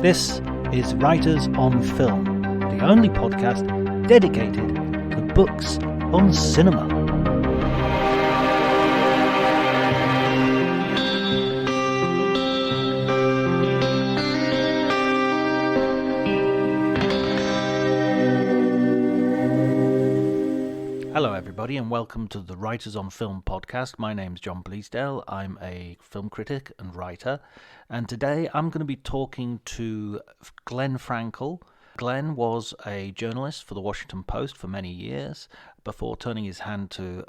This is Writers on Film, the only podcast dedicated to books on cinema. Hello everybody and welcome to the Writers on Film podcast. My name's John Bleasdale. I'm a film critic and writer, and today I'm going to be talking to Glenn Frankel. Glenn was a journalist for the Washington Post for many years before turning his hand to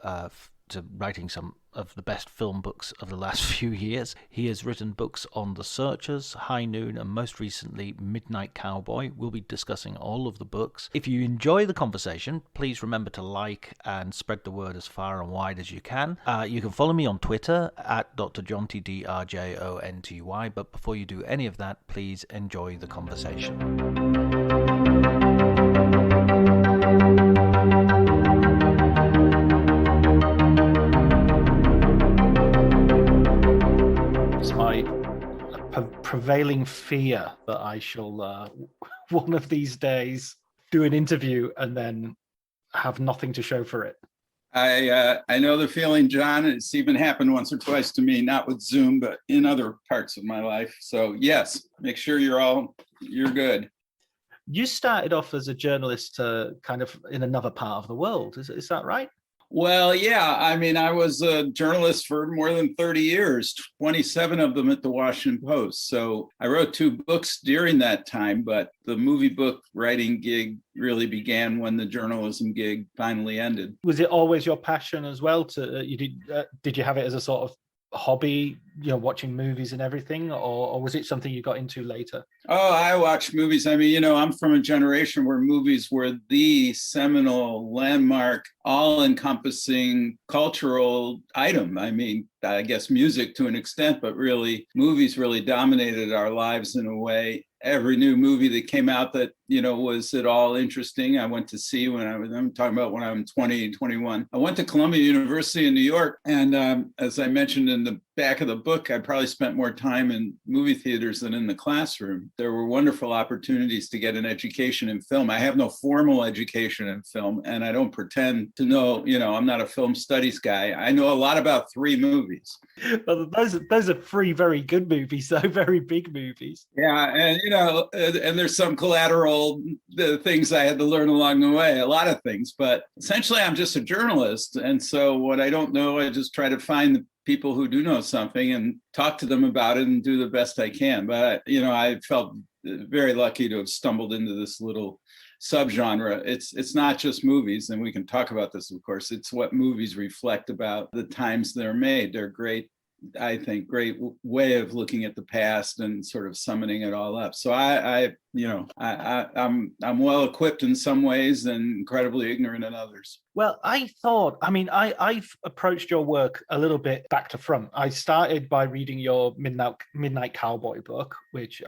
writing some of the best film books of the last few years. He has written books on The Searchers, High Noon, and most recently Midnight Cowboy. We'll be discussing all of the books. If you enjoy the conversation, please remember to like and spread the word as far and wide as you can. You can follow me on Twitter at drjonty, DRJONTY, but before you do any of that, please enjoy the conversation. Prevailing fear that I shall one of these days do an interview and then have nothing to show for it. I know the feeling, John. It's even happened once or twice to me, not with Zoom, but in other parts of my life. So yes, make sure you're good. You started off as a journalist kind of in another part of the world. Is that right? Well, yeah. I mean, I was a journalist for more than 30 years, 27 of them at the Washington Post. So I wrote 2 books during that time, but the movie book writing gig really began when the journalism gig finally ended. Was it always your passion as well? Did you have it as a sort of hobby, watching movies and everything, or was it something you got into later? Oh, I watch movies. I mean, I'm from a generation where movies were the seminal, landmark, all-encompassing cultural item. I mean, I guess music to an extent, but really, movies really dominated our lives in a way. Every new movie that came out that, was at all interesting, I went to see I'm talking about when I'm 20, 21. I went to Columbia University in New York. And as I mentioned in the back of the book, I probably spent more time in movie theaters than in the classroom. There were wonderful opportunities to get an education in film. I have no formal education in film, and I don't pretend to know, I'm not a film studies guy. I know a lot about 3 movies. Well, those are 3 very good movies, so very big movies. Yeah, and and there's some collateral things I had to learn along the way, a lot of things, but essentially I'm just a journalist. And so what I don't know, I just try to find the people who do know something and talk to them about it and do the best I can. But, I felt very lucky to have stumbled into this little subgenre. It's not just movies, and we can talk about this, of course. It's what movies reflect about the times they're made. They're great, I think, great way of looking at the past and sort of summoning it all up. So I'm well equipped in some ways and incredibly ignorant in others. Well, I've approached your work a little bit back to front. I started by reading your Midnight Cowboy book, which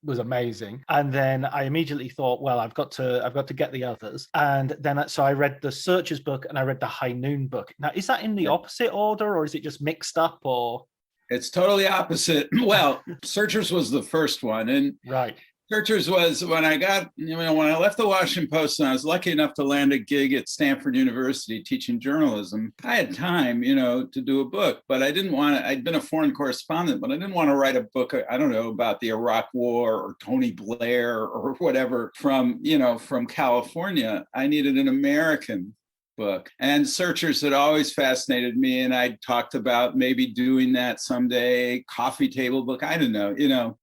was amazing, and then I immediately thought, well, I've got to get the others, and then so I read the Searchers book and I read the High Noon book. Now, is that in the opposite order, or is it just mixed up, or? It's totally opposite. Well, Searchers was the first one, and right. Searchers was when I left the Washington Post and I was lucky enough to land a gig at Sanford University teaching journalism. I had time, to do a book, but I didn't want to. I'd been a foreign correspondent, but I didn't want to write a book, I don't know, about the Iraq War or Tony Blair or whatever from California. I needed an American book. And Searchers had always fascinated me, and I talked about maybe doing that someday, coffee table book. I don't know,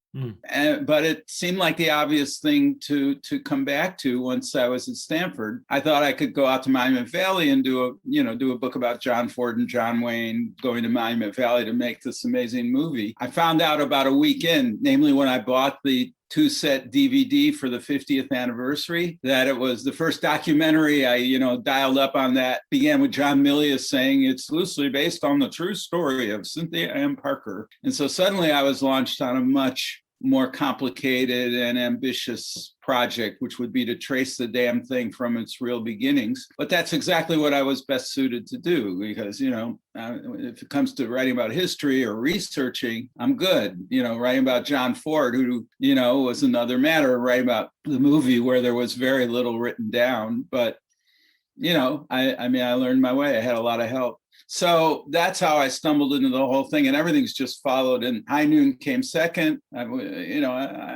But it seemed like the obvious thing to come back to once I was at Stanford. I thought I could go out to Monument Valley and do a book about John Ford and John Wayne going to Monument Valley to make this amazing movie. I found out about a week in, namely when I bought the 2-set DVD for the 50th anniversary, that it was the first documentary. I, dialed up on that, began with John Milius saying it's loosely based on the true story of Cynthia M. Parker. And so suddenly I was launched on a much more complicated and ambitious project, which would be to trace the damn thing from its real beginnings. But that's exactly what I was best suited to do, because, if it comes to writing about history or researching, I'm good. Writing about John Ford, who, was another matter, writing about the movie where there was very little written down. But, I learned my way. I had a lot of help. So that's how I stumbled into the whole thing, and everything's just followed. And High Noon came second. I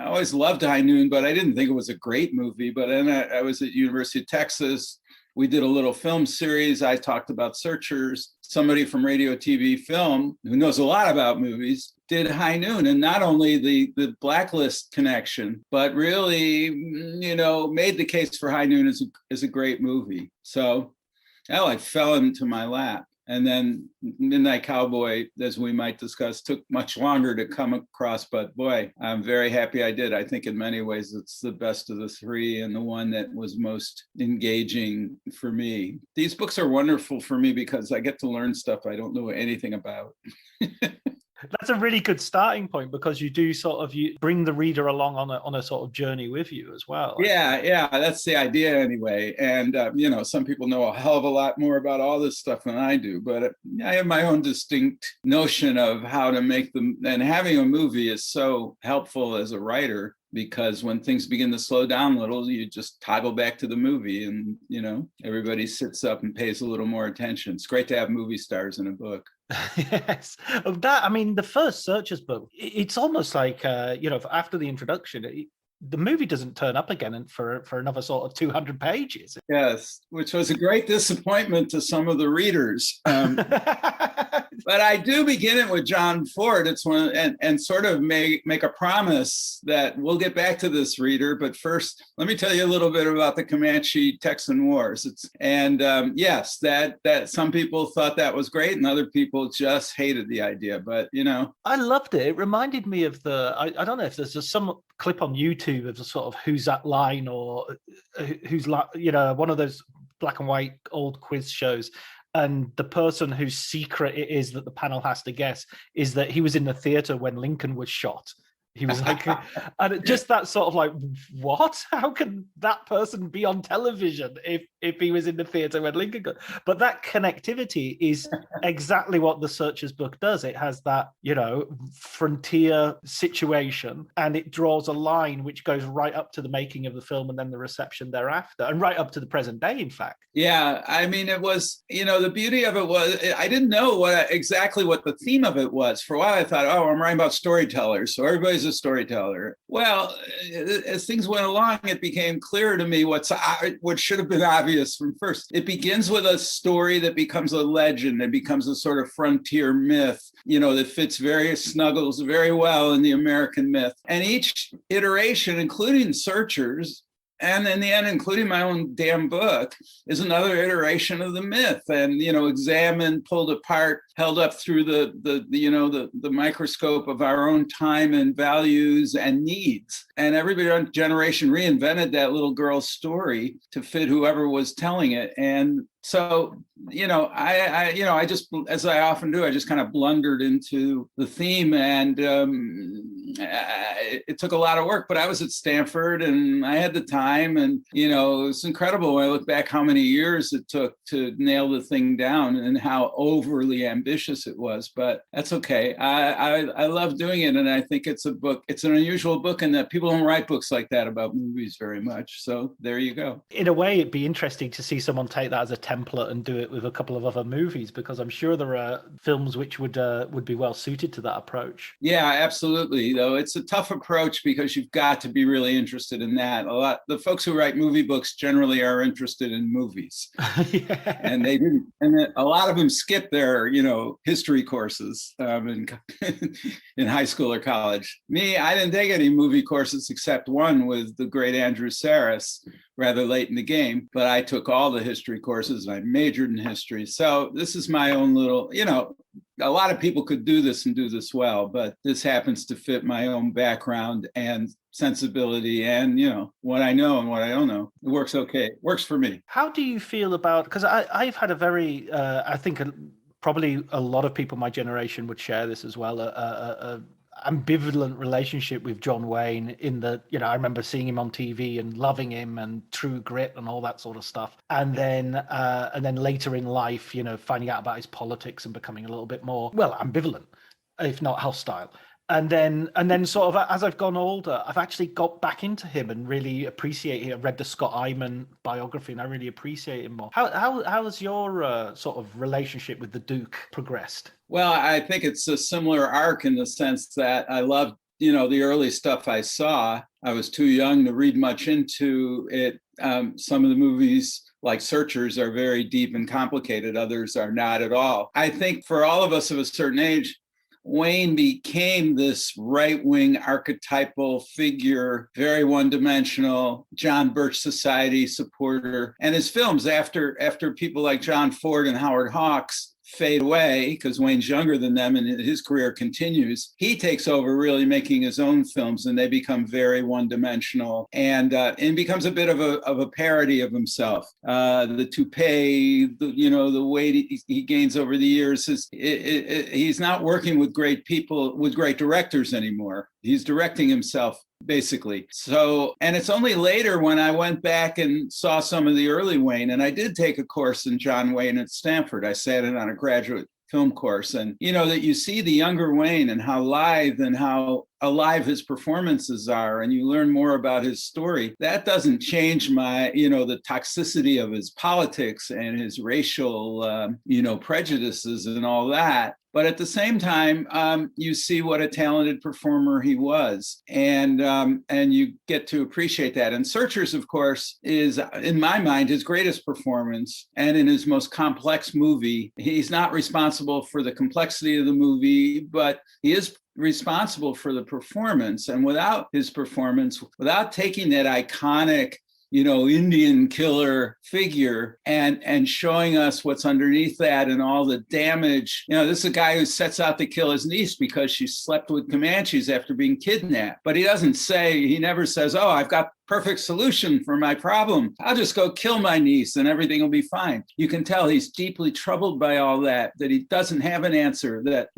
always loved High Noon, but I didn't think it was a great movie. But then I was at University of Texas. We did a little film series. I talked about Searchers. Somebody from radio, TV, film, who knows a lot about movies, did High Noon. And not only the Blacklist connection, but really, made the case for High Noon as a great movie. So I fell into my lap. And then Midnight Cowboy, as we might discuss, took much longer to come across, but boy, I'm very happy I did. I think in many ways it's the best of the three and the one that was most engaging for me. These books are wonderful for me because I get to learn stuff I don't know anything about. That's a really good starting point, because you do you bring the reader along on a sort of journey with you as well. Yeah, that's the idea anyway. And, some people know a hell of a lot more about all this stuff than I do, but I have my own distinct notion of how to make them. And having a movie is so helpful as a writer, because when things begin to slow down a little, you just toggle back to the movie and, everybody sits up and pays a little more attention. It's great to have movie stars in a book. Yes. The first Searchers book, it's almost like, after the introduction, the movie doesn't turn up again for another sort of 200 pages. Yes, which was a great disappointment to some of the readers. But I do begin it with John Ford. It's one, and sort of make a promise that we'll get back to this, reader. But first, let me tell you a little bit about the Comanche Texan Wars. Yes, that some people thought that was great, and other people just hated the idea. But I loved it. It reminded me of I don't know if there's some clip on YouTube of the sort of Who's That Line, or Who's one of those black and white old quiz shows. And the person whose secret it is that the panel has to guess is that he was in the theater when Lincoln was shot. He was like, and just that sort of like, what? How can that person be on television if he was in the theater when Lincoln got? But that connectivity is exactly what the Searchers book does. It has that, frontier situation, and it draws a line which goes right up to the making of the film and then the reception thereafter, and right up to the present day, in fact. Yeah, it was, the beauty of it was, I didn't know exactly what the theme of it was. For a while, I thought, I'm writing about storytellers, so everybody's a storyteller. Well, as things went along, it became clear to me what should have been obvious from first. It begins with a story that becomes a legend. It becomes a sort of frontier myth, that fits snuggles very well in the American myth. And each iteration, including Searchers, and in the end, including my own damn book, is another iteration of the myth, and examined, pulled apart, held up through the microscope of our own time and values and needs. And every generation reinvented that little girl's story to fit whoever was telling it. And so, I just, as I often do, I just kind of blundered into the theme, and it took a lot of work, but I was at Stanford and I had the time, and, it was incredible when I look back how many years it took to nail the thing down and how overly ambitious it was, but that's okay. I love doing it. And I think it's an unusual book, and that people don't write books like that about movies very much. So there you go. In a way, it'd be interesting to see someone take that as a template and do it with a couple of other movies, because I'm sure there are films which would be well suited to that approach. Yeah, absolutely. Though it's a tough approach, because you've got to be really interested in that. The folks who write movie books generally are interested in movies. Yeah. And they didn't, and a lot of them skip their, history courses in high school or college. Me, I didn't take any movie courses except one with the great Andrew Sarris rather late in the game, but I took all the history courses and I majored in history. So this is my own little, a lot of people could do this and do this well, but this happens to fit my own background and sensibility and, what I know and what I don't know. It works okay. It works for me. How do you feel about, because I've had a very, I think probably a lot of people my generation would share this as well, ambivalent relationship with John Wayne in the, I remember seeing him on TV and loving him and True Grit and all that sort of stuff. And then later in life, finding out about his politics and becoming a little bit more, well, ambivalent, if not hostile. And then sort of as I've gone older, I've actually got back into him and really appreciate him. I read the Scott Eyman biography and I really appreciate him more. How has your sort of relationship with the Duke progressed? Well, I think it's a similar arc in the sense that I loved, the early stuff I saw. I was too young to read much into it. Some of the movies like Searchers are very deep and complicated. Others are not at all. I think for all of us of a certain age, Wayne became this right-wing archetypal figure, very one-dimensional, John Birch Society supporter. And his films, after people like John Ford and Howard Hawks fade away, because Wayne's younger than them and his career continues, he takes over really making his own films, and they become very one-dimensional and becomes a bit of a parody of himself. The toupee, the weight he gains over the years, he's not working with great people, with great directors anymore. He's directing himself, basically. So, and it's only later when I went back and saw some of the early Wayne, and I did take a course in John Wayne at Stanford. I sat in on a graduate film course, and that you see the younger Wayne and how lithe and how alive his performances are, and you learn more about his story. That doesn't change the toxicity of his politics and his racial, prejudices and all that. But at the same time, you see what a talented performer he was, and you get to appreciate that. And Searchers, of course, is, in my mind, his greatest performance, and in his most complex movie. He's not responsible for the complexity of the movie, but he is responsible for the performance. And without his performance, without taking that iconic Indian killer figure and showing us what's underneath that and all the damage. This is a guy who sets out to kill his niece because she slept with Comanches after being kidnapped. But he never says, oh, I've got perfect solution for my problem. I'll just go kill my niece and everything will be fine. You can tell he's deeply troubled by all that he doesn't have an answer, that,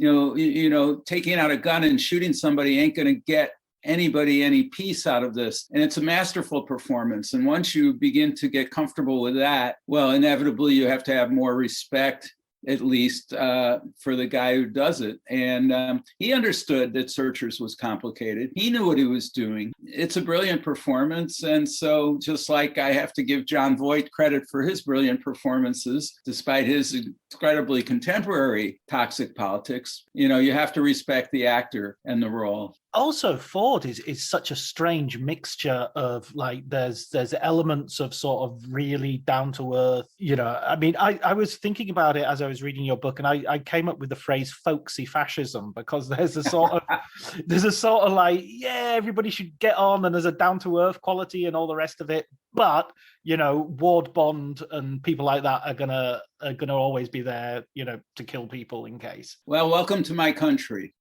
taking out a gun and shooting somebody ain't going to get anybody any peace out of this. And it's a masterful performance. And once you begin to get comfortable with that, well, inevitably you have to have more respect, at least for the guy who does it. And he understood that Searchers was complicated. He knew what he was doing. It's a brilliant performance. And so just like I have to give Jon Voight credit for his brilliant performances, despite his incredibly contemporary toxic politics, you have to respect the actor and the role. Also, Ford is such a strange mixture of, like, there's elements of sort of really down to earth, I mean, I was thinking about it as I was reading your book, and I came up with the phrase folksy fascism, because there's a sort of like, yeah, everybody should get on, and there's a down to earth quality and all the rest of it. But, Ward Bond and people like that are gonna always be there, to kill people in case. Well, welcome to my country.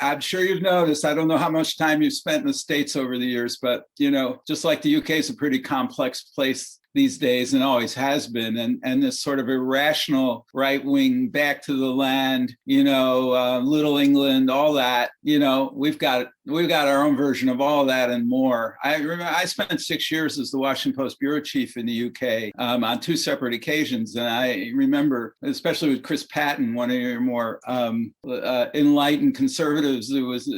I'm sure you've noticed, I don't know how much time you've spent in the States over the years, but, just like the UK is a pretty complex place these days and always has been, and this sort of irrational right wing back to the land, Little England, all that, we've got our own version of all that and more. I remember I spent 6 years as the Washington Post bureau chief in the UK on 2 separate occasions, and I remember, especially with Chris Patton, one of your more enlightened conservatives, who was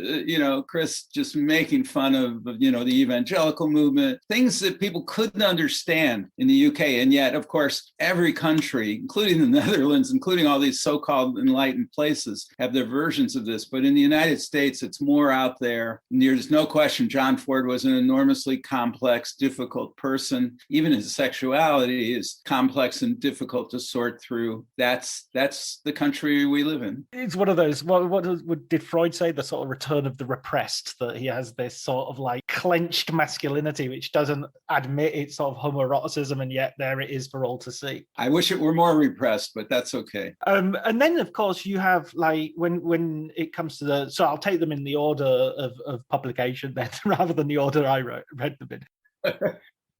Chris just making fun of the evangelical movement, things that people couldn't understand in the UK. And yet, of course, every country, including the Netherlands, including all these so-called enlightened places, have their versions of this. But in the United States, it's more out there. And there's no question John Ford was an enormously complex, difficult person. Even his sexuality is complex and difficult to sort through. That's the country we live in. It's one of those, what did Freud say? The sort of return of the repressed, that he has this sort of like clenched masculinity, which doesn't admit its sort of homoeroticism, and yet there it is for all to see. I wish it were more repressed, but that's okay. And then, of course, you have, like, when it comes to so I'll take them in the order of publication then, rather than the order I read them in.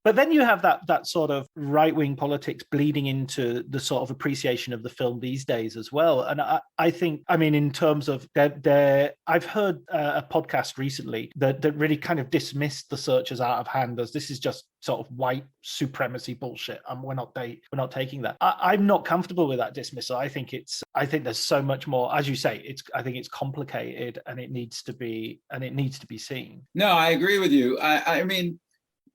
But then you have that sort of right-wing politics bleeding into the sort of appreciation of the film these days as well. And I think, I mean, in terms of I've heard a podcast recently that really kind of dismissed The Search as out of hand, as this is just sort of white supremacy bullshit, and we're not taking that. I'm not comfortable with that dismissal. I think there's so much more, as you say. I think it's complicated, and it needs to be seen. No, I agree with you. I mean,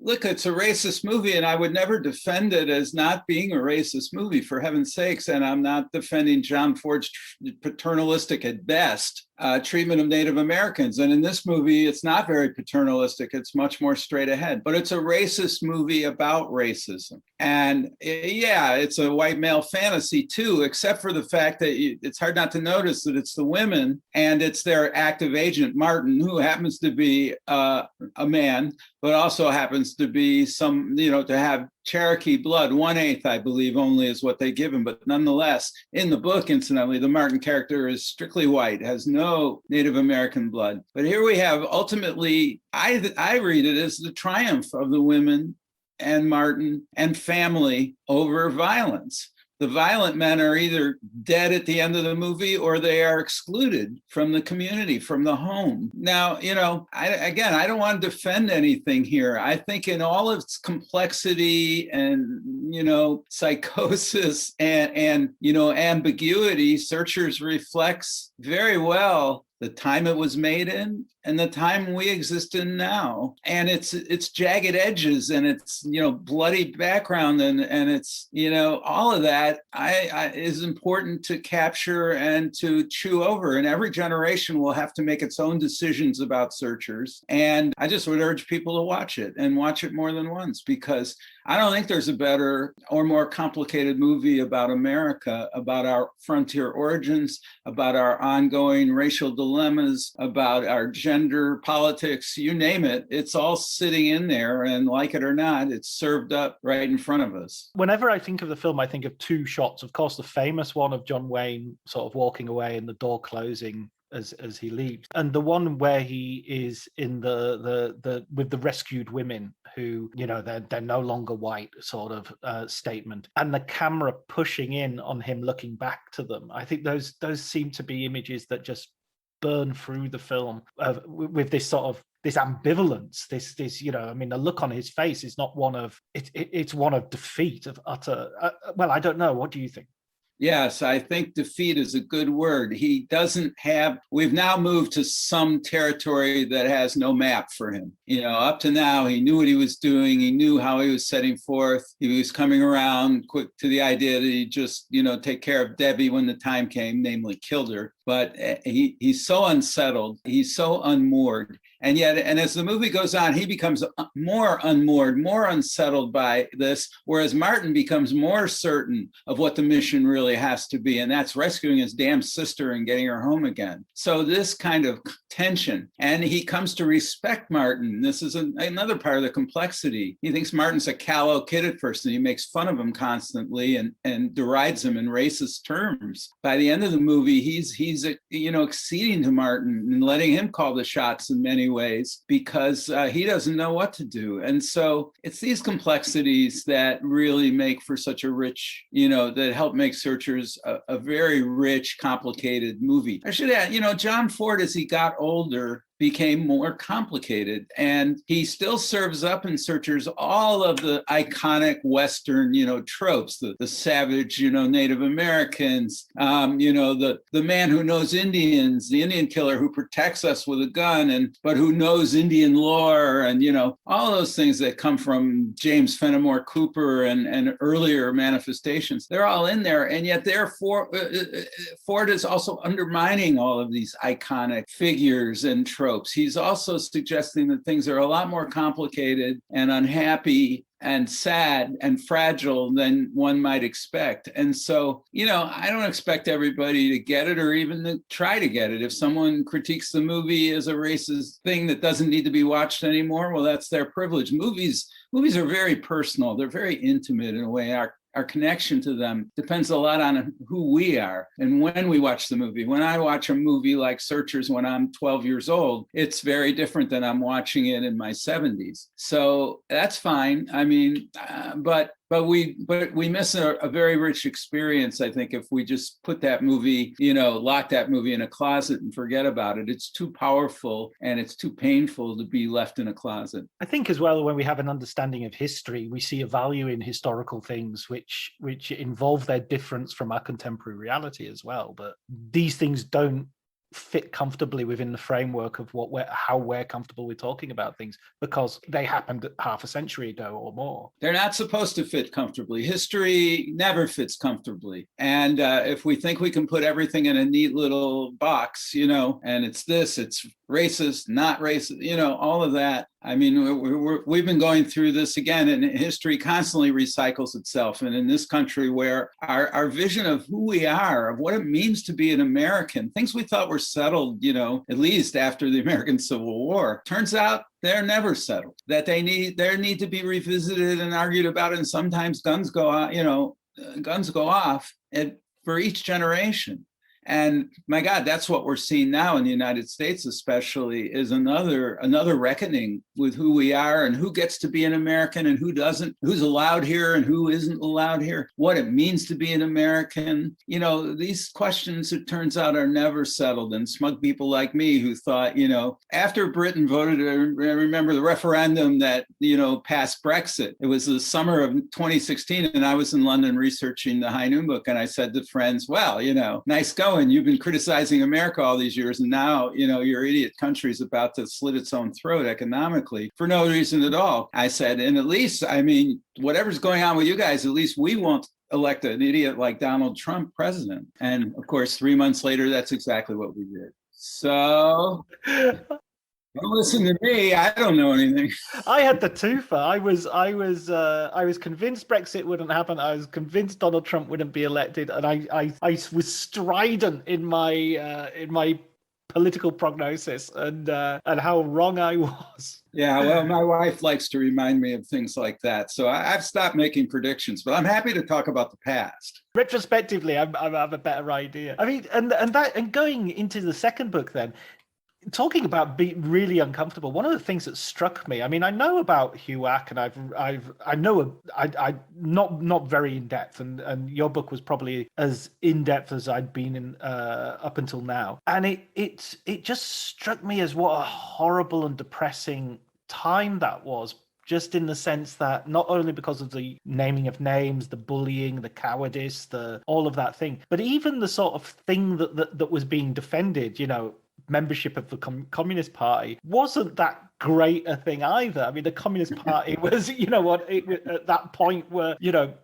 look, it's a racist movie, and I would never defend it as not being a racist movie, for heaven's sakes. And I'm not defending John Ford's paternalistic at best treatment of Native Americans. And in this movie, it's not very paternalistic. It's much more straight ahead. But it's a racist movie about racism. And yeah, it's a white male fantasy too, except for the fact that it's hard not to notice that it's the women and it's their active agent, Martin, who happens to be a man, but also happens to be to have Cherokee blood. 1/8, I believe, only is what they give him. But nonetheless, in the book, incidentally, the Martin character is strictly white, has no Native American blood. But here we have, ultimately, I read it as the triumph of the women and Martin and family over violence. The violent men are either dead at the end of the movie or they are excluded from the community, from the home. Now, I don't want to defend anything here. I think in all its complexity and, psychosis and ambiguity, Searchers reflects very well the time it was made in and the time we exist in now. And it's jagged edges and it's, bloody background and it's, all of that is important to capture and to chew over. And every generation will have to make its own decisions about Searchers. And I just would urge people to watch it and watch it more than once, because I don't think there's a better or more complicated movie about America, about our frontier origins, about our ongoing racial dilemmas, about our gender politics, you name it. It's all sitting in there, and like it or not, it's served up right in front of us. Whenever I think of the film, I think of two shots. Of course, the famous one of John Wayne sort of walking away and the door closing as he leaves, and the one where he is in the with the rescued women who, they're no longer white sort of statement, and the camera pushing in on him looking back to them. I think those seem to be images that just burn through the film with this sort of this ambivalence, this the look on his face is not one of it's one of defeat, of utter well, I don't know, what do you think? Yes, I think defeat is a good word. We've now moved to some territory that has no map for him. Up to now, he knew what he was doing. He knew how he was setting forth. He was coming around quick to the idea that he'd just, take care of Debbie when the time came, namely killed her. But he's so unsettled. He's so unmoored. And yet, as the movie goes on, he becomes more unmoored, more unsettled by this, whereas Martin becomes more certain of what the mission really has to be, and that's rescuing his damn sister and getting her home again. So this kind of tension, and he comes to respect Martin. This is another part of the complexity. He thinks Martin's a callow kid at first, and he makes fun of him constantly and derides him in racist terms. By the end of the movie, he's acceding to Martin and letting him call the shots in many ways, because he doesn't know what to do. And so it's these complexities that really make for such a rich, that help make Searchers a very rich, complicated movie. I should add, John Ford, as he got older, became more complicated, and he still serves up in Searchers all of the iconic Western, tropes, the savage, Native Americans, the man who knows Indians, the Indian killer who protects us with a gun, but who knows Indian lore, and, all those things that come from James Fenimore Cooper and earlier manifestations. They're all in there, and yet therefore Ford is also undermining all of these iconic figures and tropes. He's also suggesting that things are a lot more complicated and unhappy and sad and fragile than one might expect. And so, I don't expect everybody to get it or even to try to get it. If someone critiques the movie as a racist thing that doesn't need to be watched anymore, well, that's their privilege. Movies are very personal. They're very intimate in a way. Our our connection to them depends a lot on who we are and when we watch the movie. When I watch a movie like Searchers when I'm 12 years old, it's very different than I'm watching it in my 70s. So that's fine. I mean, but we miss a very rich experience, I think, if we just put that movie, lock that movie in a closet and forget about it. It's too powerful and it's too painful to be left in a closet. I think as well, when we have an understanding of history, we see a value in historical things which involve their difference from our contemporary reality as well. But these things don't fit comfortably within the framework of how we're comfortable with talking about things, because they happened half a century ago or more. They're not supposed to fit comfortably. History never fits comfortably. And if we think we can put everything in a neat little box, and it's racist, not racist, all of that. I mean, we've been going through this again, and history constantly recycles itself. And in this country where our vision of who we are, of what it means to be an American, things we thought were settled, at least after the American Civil War, turns out they're never settled, that they need to be revisited and argued about. And sometimes guns go off for each generation. And my God, that's what we're seeing now in the United States, especially, is another reckoning with who we are and who gets to be an American and who doesn't, who's allowed here and who isn't allowed here, what it means to be an American. These questions, it turns out, are never settled. And smug people like me who thought, after Britain voted, I remember the referendum that, passed Brexit. It was the summer of 2016, and I was in London researching the High Noon book. And I said to friends, well, nice going. You've been criticizing America all these years, and now, your idiot country is about to slit its own throat economically for no reason at all. I said, and at least, whatever's going on with you guys, at least we won't elect an idiot like Donald Trump president. And of course, 3 months later, that's exactly what we did. So don't listen to me. I don't know anything. I had the twofer. I was convinced Brexit wouldn't happen. I was convinced Donald Trump wouldn't be elected, and I was strident in my political prognosis and how wrong I was. Yeah, well, my wife likes to remind me of things like that, so I've stopped making predictions. But I'm happy to talk about the past. Retrospectively, I have a better idea. I mean, and going into the second book then. Talking about being really uncomfortable, one of the things that struck me, I know about HUAC, and I not very in depth, and your book was probably as in depth as I'd been in up until now, and it just struck me as what a horrible and depressing time that was. Just in the sense that not only because of the naming of names, the bullying, the cowardice, all of that thing, but even the sort of thing that was being defended, membership of the Communist Party wasn't that great a thing either. The Communist Party was, at that point were,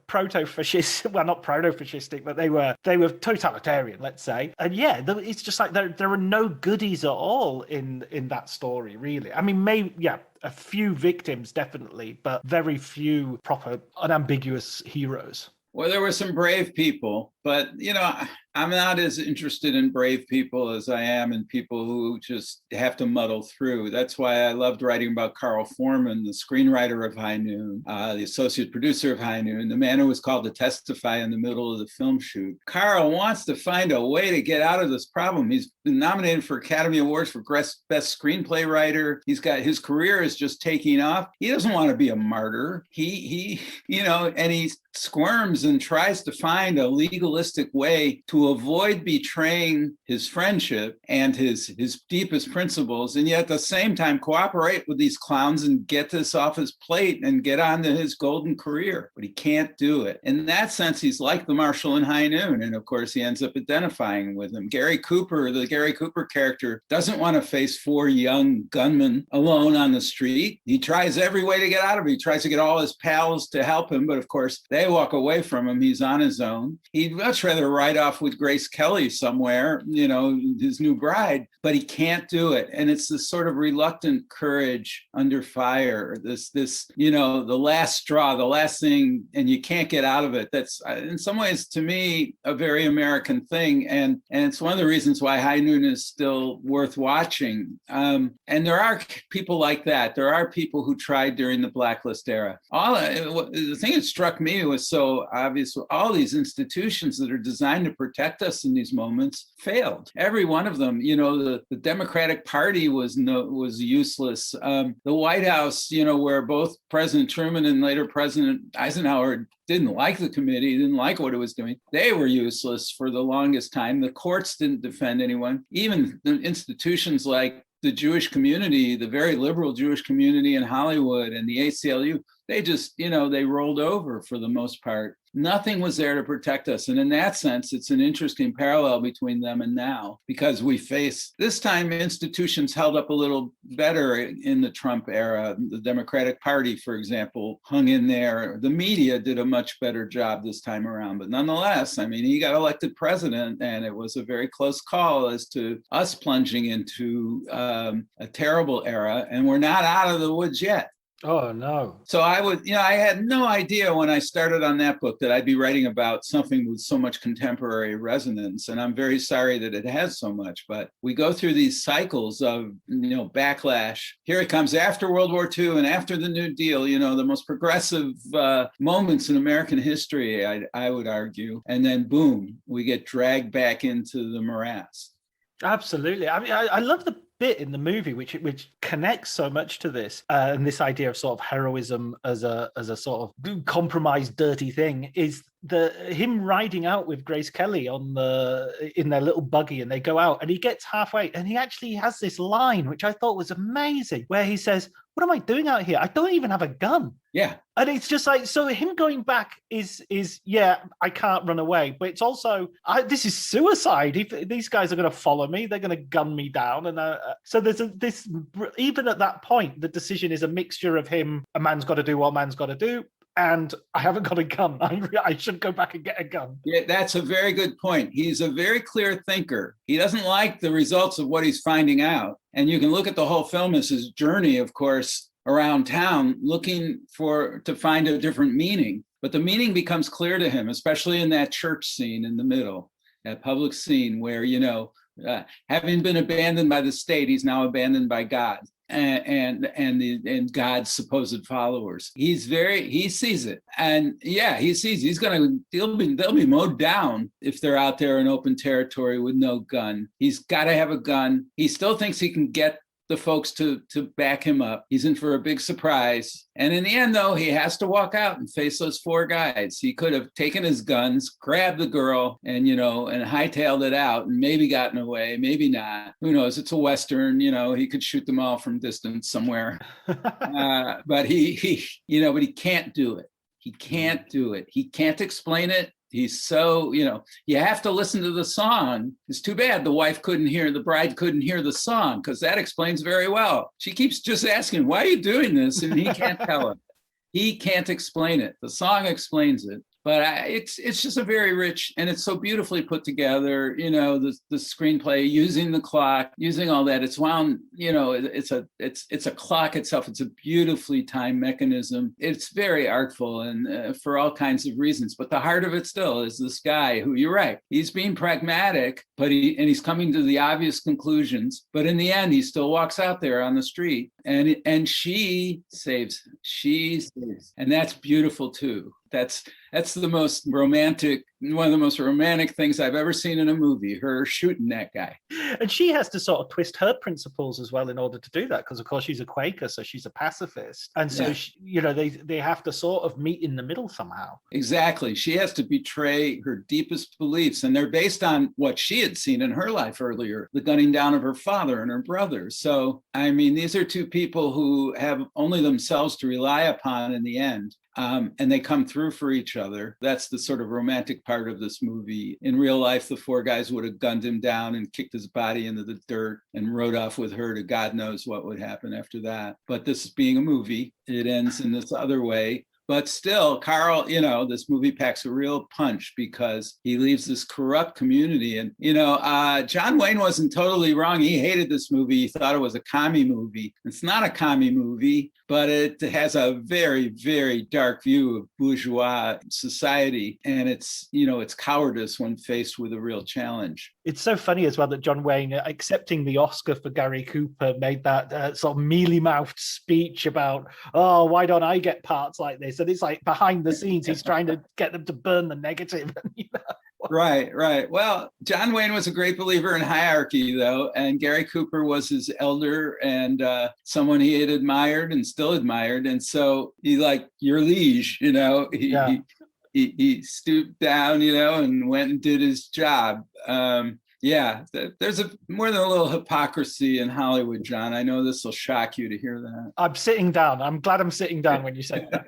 proto-fascist, well, not proto-fascistic, but they were totalitarian, let's say. And yeah, it's just like there are no goodies at all in that story, really. Maybe, a few victims, definitely, but very few proper, unambiguous heroes. Well, there were some brave people, but, I'm not as interested in brave people as I am in people who just have to muddle through. That's why I loved writing about Carl Foreman, the screenwriter of High Noon, the associate producer of High Noon, the man who was called to testify in the middle of the film shoot. Carl wants to find a way to get out of this problem. He's been nominated for Academy Awards for Best Screenplay Writer. His career is just taking off. He doesn't want to be a martyr. He squirms and tries to find a legalistic way to avoid betraying his friendship and his deepest principles, and yet at the same time cooperate with these clowns and get this off his plate and get on to his golden career. But he can't do it. In that sense, he's like the Marshal in High Noon, and of course he ends up identifying with him. Gary Cooper, the Gary Cooper character, doesn't want to face 4 young gunmen alone on the street. He tries every way to get out of it. He tries to get all his pals to help him, but of course they walk away from him. He's on his own. He'd much rather ride off with with Grace Kelly somewhere, his new bride, but he can't do it. And it's this sort of reluctant courage under fire, this, the last straw, the last thing, and you can't get out of it. That's in some ways, to me, a very American thing. And it's one of the reasons why High Noon is still worth watching. And there are people like that. There are people who tried during the Blacklist era. The thing that struck me was so obvious. All these institutions that are designed to protect us in these moments failed. Every one of them. The Democratic Party was useless. The White House, where both President Truman and later President Eisenhower didn't like the committee, didn't like what it was doing. They were useless for the longest time. The courts didn't defend anyone. Even the institutions like the Jewish community, the very liberal Jewish community in Hollywood and the ACLU, they just, they rolled over for the most part. Nothing was there to protect us. And in that sense, it's an interesting parallel between them and now, because we face, this time institutions held up a little better in the Trump era. The Democratic Party, for example, hung in there. The media did a much better job this time around. But nonetheless, he got elected president, and it was a very close call as to us plunging into a terrible era. And we're not out of the woods yet. Oh, no. So I had no idea when I started on that book that I'd be writing about something with so much contemporary resonance. And I'm very sorry that it has so much. But we go through these cycles of, backlash. Here it comes after World War II and after the New Deal, the most progressive moments in American history, I would argue. And then, boom, we get dragged back into the morass. Absolutely. I love the bit in the movie which connects so much to this and this idea of sort of heroism as a sort of compromised, dirty thing is him riding out with Grace Kelly in their little buggy, and they go out and he gets halfway and he actually has this line which I thought was amazing, where he says, "What am I doing out here? I don't even have a gun." Yeah. And it's just like, so him going back is yeah, I can't run away, but it's also, this is suicide. If these guys are going to follow me, they're going to gun me down. And so there's this, even at that point, the decision is a mixture of him, a man's got to do what a man's got to do, and I haven't got a gun. I should go back and get a gun. Yeah, that's a very good point. He's a very clear thinker. He doesn't like the results of what he's finding out. And you can look at the whole film as his journey, of course, around town, looking to find a different meaning. But the meaning becomes clear to him, especially in that church scene in the middle, that public scene where, having been abandoned by the state, he's now abandoned by God and God's supposed followers. He sees it. And yeah, he sees they'll be mowed down if they're out there in open territory with no gun. He's got to have a gun. He still thinks he can get the folks to back him up. He's in for a big surprise. And in the end, though, he has to walk out and face those four guys. He could have taken his guns, grabbed the girl, and hightailed it out and maybe gotten away, maybe not. Who knows? It's a Western, he could shoot them all from distance somewhere. But he can't do it. He can't do it. He can't explain it. He's so, you have to listen to the song. It's too bad the bride couldn't hear the song, because that explains very well. She keeps just asking, why are you doing this? And he can't tell her. He can't explain it. The song explains it. But it's just a very rich, and it's so beautifully put together, the screenplay, using the clock, using all that. It's wound, it's a clock itself. It's a beautifully timed mechanism. It's very artful, and for all kinds of reasons. But the heart of it still is this guy who, you're right, he's being pragmatic, but he's coming to the obvious conclusions. But in the end, he still walks out there on the street, and she saves him. She saves, and that's beautiful too. That's the most romantic, one of the most romantic things I've ever seen in a movie, her shooting that guy. And she has to sort of twist her principles as well in order to do that, because of course she's a Quaker, so she's a pacifist. And so, yeah. They have to sort of meet in the middle somehow. Exactly. She has to betray her deepest beliefs, and they're based on what she had seen in her life earlier, the gunning down of her father and her brother. So, these are two people who have only themselves to rely upon in the end. And they come through for each other. That's the sort of romantic part of this movie. In real life, the four guys would have gunned him down and kicked his body into the dirt and rode off with her to God knows what would happen after that. But this being a movie, it ends in this other way, But still, Carl, this movie packs a real punch because he leaves this corrupt community. And, John Wayne wasn't totally wrong. He hated this movie. He thought it was a commie movie. It's not a commie movie, but it has a very, very dark view of bourgeois society. And it's cowardice when faced with a real challenge. It's so funny as well that John Wayne, accepting the Oscar for Gary Cooper, made that sort of mealy-mouthed speech about, oh, why don't I get parts like this? And it's like behind the scenes, he's trying to get them to burn the negative. Right. Well, John Wayne was a great believer in hierarchy, though, and Gary Cooper was his elder and someone he had admired and still admired. And so he, like, your liege, he stooped down, and went and did his job. There's more than a little hypocrisy in Hollywood, John. I know this will shock you to hear that. I'm sitting down. I'm glad I'm sitting down when you say that.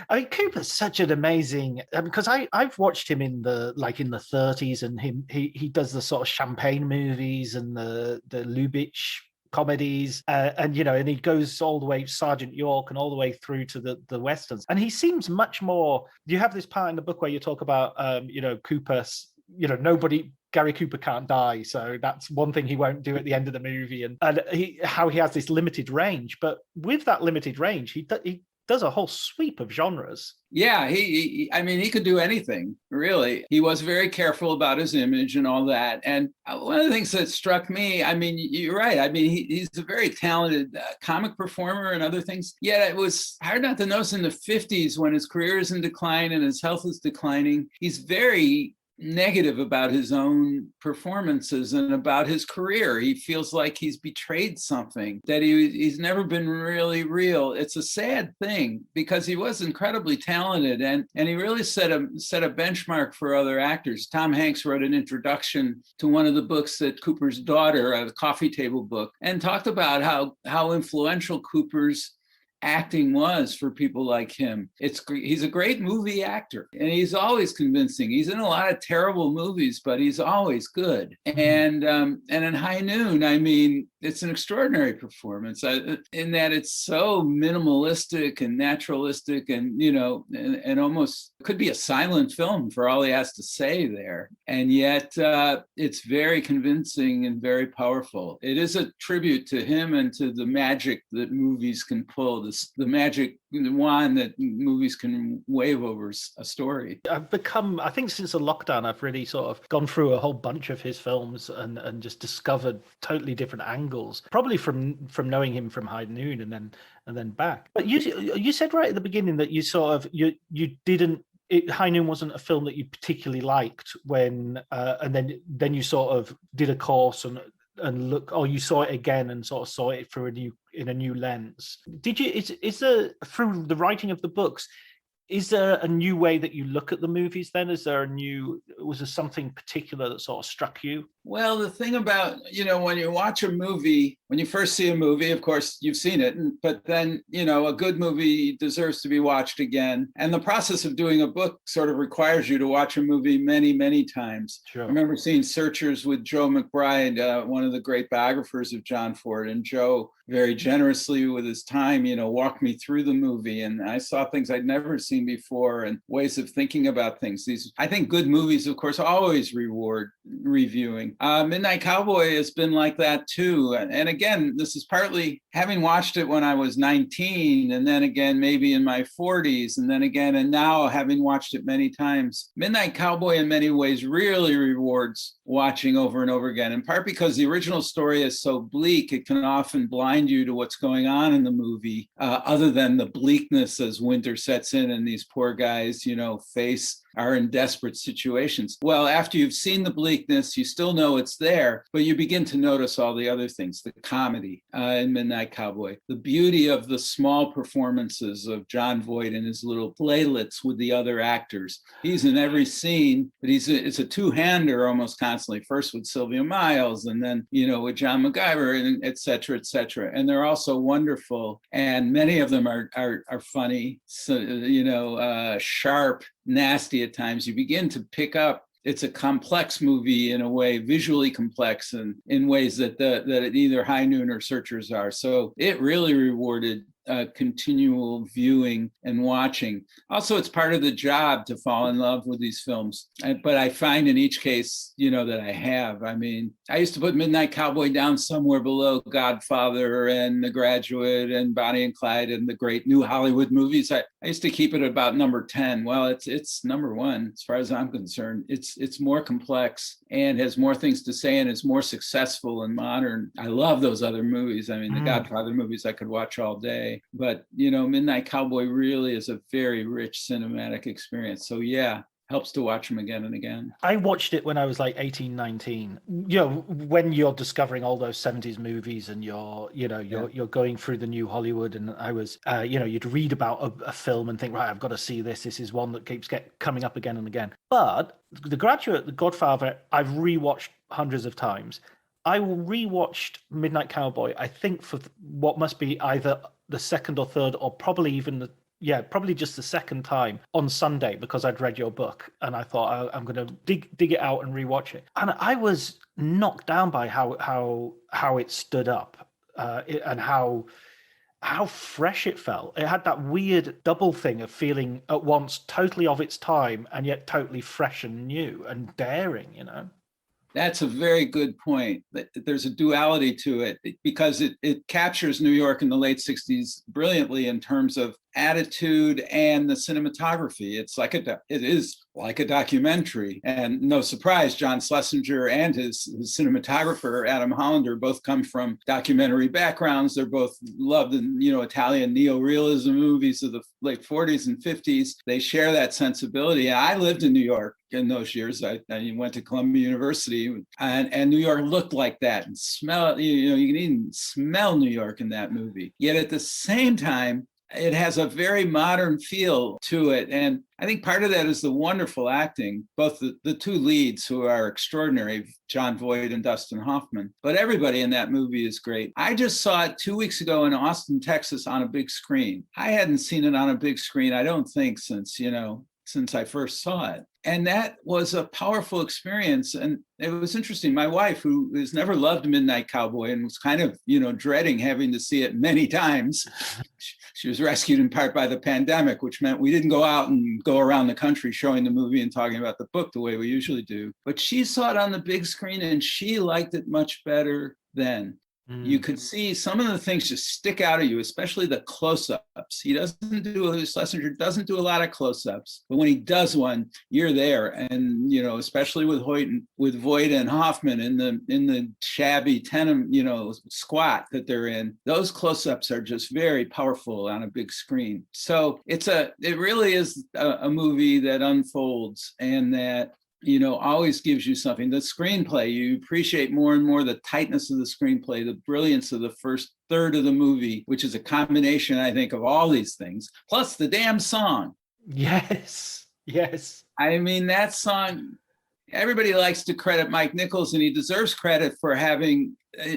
I mean, Cooper's such an amazing, because I've watched him in the 30s, and he does the sort of champagne movies and the Lubitsch comedies, and he goes all the way Sergeant York and all the way through to the westerns, and he seems much more. You have this part in the book where you talk about Cooper, Gary Cooper can't die, so that's one thing he won't do at the end of the movie, and how he has this limited range. But with that limited range, he does a whole sweep of genres. Yeah, he could do anything, really. He was very careful about his image and all that. And one of the things that struck me, you're right. He's a very talented comic performer and other things. Yet it was hard not to notice in the 50s, when his career is in decline and his health is declining, he's very negative about his own performances and about his career. He feels like he's betrayed something, that he's never been really real. It's a sad thing because he was incredibly talented and he really set a benchmark for other actors. Tom Hanks wrote an introduction to one of the books that Cooper's daughter, a coffee table book, and talked about how influential Cooper's acting was for people like him. He's a great movie actor, and he's always convincing. He's in a lot of terrible movies, but he's always good. And in High Noon, it's an extraordinary performance in that it's so minimalistic and naturalistic, and and almost could be a silent film for all he has to say there. And yet it's very convincing and very powerful. It is a tribute to him and to the magic that movies can pull, the magic wand that movies can wave over a story. I've become, I think since the lockdown, I've really sort of gone through a whole bunch of his films and just discovered totally different angles, probably from knowing him from High Noon and then back. But you said right at the beginning that you sort of, you didn't, High Noon wasn't a film that you particularly liked when, and then you sort of did a course and look, or you saw it again and sort of saw it through in a new lens. Did you? Is there, through the writing of the books, is there a new way that you look at the movies? Then was there something particular that sort of struck you? Well, the thing about, when you watch a movie, when you first see a movie, of course, you've seen it, but then, a good movie deserves to be watched again. And the process of doing a book sort of requires you to watch a movie many, many times. Sure. I remember seeing Searchers with Joe McBride, one of the great biographers of John Ford, and Joe very generously with his time, walked me through the movie, and I saw things I'd never seen before and ways of thinking about things. I think good movies, of course, always reward reviewing. Midnight Cowboy has been like that too. And again, this is partly having watched it when I was 19, and then again, maybe in my 40s, and then again, and now having watched it many times. Midnight Cowboy in many ways really rewards watching over and over again, in part because the original story is so bleak, it can often blind you to what's going on in the movie, other than the bleakness as winter sets in and these poor guys, are in desperate situations. Well, after you've seen the bleakness, you still know it's there, but you begin to notice all the other things, the comedy in Midnight Cowboy, the beauty of the small performances of Jon Voight and his little playlets with the other actors. He's in every scene, but it's a two-hander almost constantly, first with Sylvia Miles and then, with John MacGyver, and et cetera, et cetera. And they're also wonderful. And many of them are funny, so, sharp, nasty at times. You begin to pick up, it's a complex movie in a way, visually complex, and in ways that either High Noon or Searchers are. So it really rewarded continual viewing and watching. Also, it's part of the job to fall in love with these films. But I find in each case, that I have. I mean, I used to put Midnight Cowboy down somewhere below Godfather and The Graduate and Bonnie and Clyde and the great new Hollywood movies. I used to keep it about number 10. Well, it's number one as far as I'm concerned. It's more complex and has more things to say and is more successful and modern. I love those other movies. I mean, the Godfather movies I could watch all day. But, Midnight Cowboy really is a very rich cinematic experience. So, yeah, helps to watch them again and again. I watched it when I was like 18, 19. When you're discovering all those 70s movies and you're going through the new Hollywood, and I was, you'd read about a film and think, right, I've got to see this. This is one that keeps coming up again and again. But The Graduate, The Godfather, I've rewatched hundreds of times. I rewatched Midnight Cowboy, I think, for what must be either the second or third, or probably even probably just the second time on Sunday, because I'd read your book and I thought I'm going to dig it out and rewatch it. And I was knocked down by how it stood up and how fresh it felt. It had that weird double thing of feeling at once totally of its time and yet totally fresh and new and daring, That's a very good point. There's a duality to it because it captures New York in the late 60s brilliantly in terms of attitude and the cinematography. It is like a documentary. And no surprise, John Schlesinger and his cinematographer, Adam Hollander, both come from documentary backgrounds. They're both loved in, Italian neorealism movies of the late 40s and 50s. They share that sensibility. I lived in New York in those years. I went to Columbia University, and New York looked like that and smell. You can even smell New York in that movie. Yet at the same time, it has a very modern feel to it. And I think part of that is the wonderful acting, both the two leads who are extraordinary, Jon Voight and Dustin Hoffman, but everybody in that movie is great. I just saw it 2 weeks ago in Austin, Texas on a big screen. I hadn't seen it on a big screen, I don't think, since I first saw it. And that was a powerful experience. And it was interesting. My wife, who has never loved Midnight Cowboy and was kind of, dreading having to see it many times, she was rescued in part by the pandemic, which meant we didn't go out and go around the country showing the movie and talking about the book the way we usually do. But she saw it on the big screen and she liked it much better then. You could see some of the things just stick out at you, especially the close-ups. Schlesinger doesn't do a lot of close-ups, but when he does one, you're there. And, especially with Voight and Hoffman in the shabby tenement, squat that they're in, those close-ups are just very powerful on a big screen. So it really is a movie that unfolds and that always gives you something. The screenplay, you appreciate more and more the tightness of the screenplay, the brilliance of the first third of the movie, which is a combination, I think, of all these things, plus the damn song. Yes. I mean, that song, everybody likes to credit Mike Nichols, and he deserves credit for having